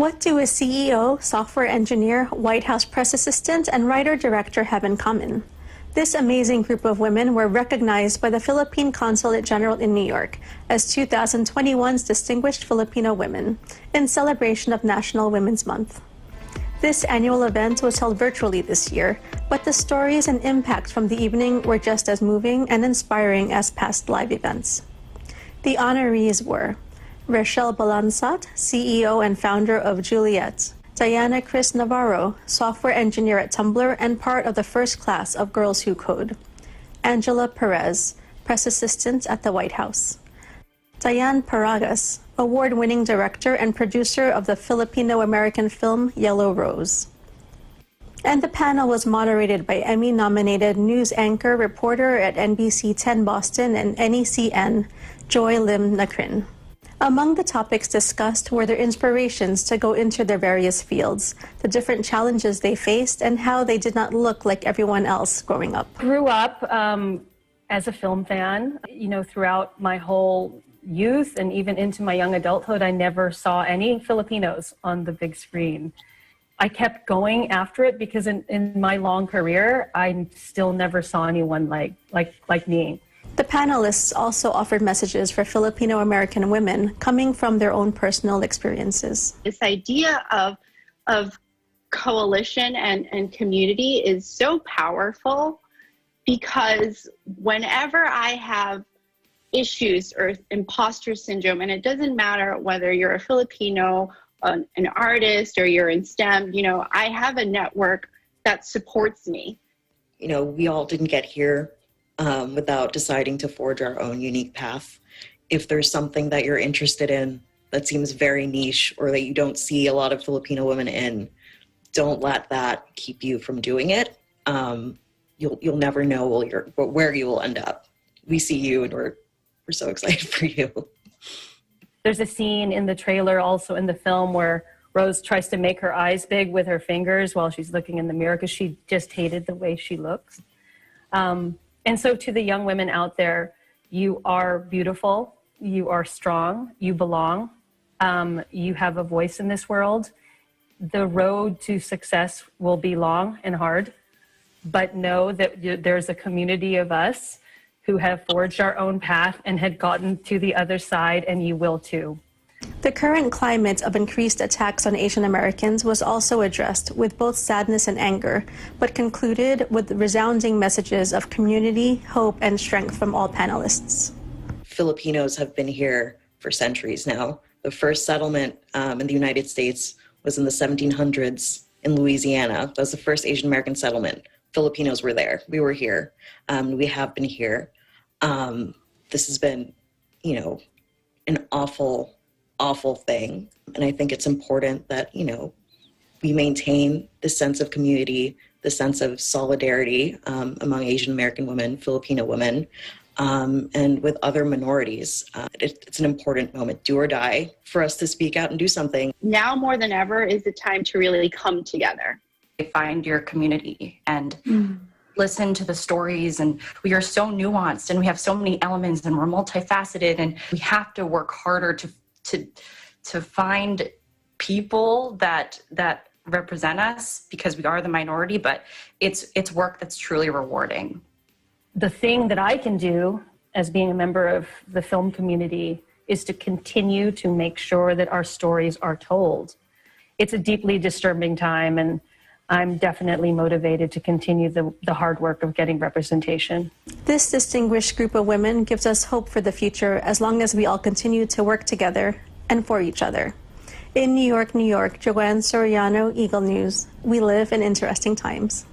What do a CEO, software engineer, White House press assistant, and writer-director have in common? This amazing group of women were recognized by the Philippine Consulate General in New York as 2021's Distinguished Filipino Women in celebration of National Women's Month. This annual event was held virtually this year, but the stories and impact from the evening were just as moving and inspiring as past live events. The honorees were Rechelle Balanzat, CEO and founder of Juliette; Kris Navarro, software engineer at Tumblr and part of the first class of Girls Who Code; Perez, press assistant at the White House; Diane Paragas, award-winning director and producer of the Filipino-American film Yellow Rose. And the panel was moderated by Emmy-nominated news anchor reporter at NBC 10 Boston and NECN, Joy Lim Nakrin. Among the topics discussed were their inspirations to go into their various fields, the different challenges they faced, and how they did not look like everyone else growing up. Grew up as a film fan. Throughout my whole youth and even into my young adulthood, I never saw any Filipinos on the big screen. I kept going after it because in my long career, I still never saw anyone like me. The panelists also offered messages for Filipino-American women coming from their own personal experiences. This idea of coalition and community is so powerful because whenever I have issues or imposter syndrome, and it doesn't matter whether you're a Filipino, an artist, or you're in STEM, I have a network that supports me. We all didn't get here without deciding to forge our own unique path. If there's something that you're interested in that seems very niche or that you don't see a lot of Filipino women in, don't let that keep you from doing it. You'll never know where you will end up. We see you and we're so excited for you. There's a scene in the trailer, also in the film, where Rose tries to make her eyes big with her fingers while she's looking in the mirror because she just hated the way she looks. And so to the young women out there, you are beautiful, you are strong, you belong, you have a voice in this world. The road to success will be long and hard, but know that there's a community of us who have forged our own path and had gotten to the other side, and you will too. The current climate of increased attacks on Asian Americans was also addressed with both sadness and anger, but concluded with resounding messages of community, hope, and strength from all panelists. Filipinos have been here for centuries now. The first settlement in the United States was in the 1700s in Louisiana. That was the first Asian American settlement. Filipinos were there. We were here. We have been here. This has been, an awful thing. And I think it's important that, we maintain this sense of community, the sense of solidarity among Asian American women, Filipino women, and with other minorities. It's an important moment, do or die, for us to speak out and do something. Now more than ever is the time to really come together. Find your community and listen to the stories, and we are so nuanced and we have so many elements and we're multifaceted, and we have to work harder to find people that represent us because we are the minority, but it's work that's truly rewarding. The thing that I can do as being a member of the film community is to continue to make sure that our stories are told. It's a deeply disturbing time, and I'm definitely motivated to continue the hard work of getting representation. This distinguished group of women gives us hope for the future as long as we all continue to work together and for each other. In New York, Joanne Soriano, Eagle News. We live in interesting times.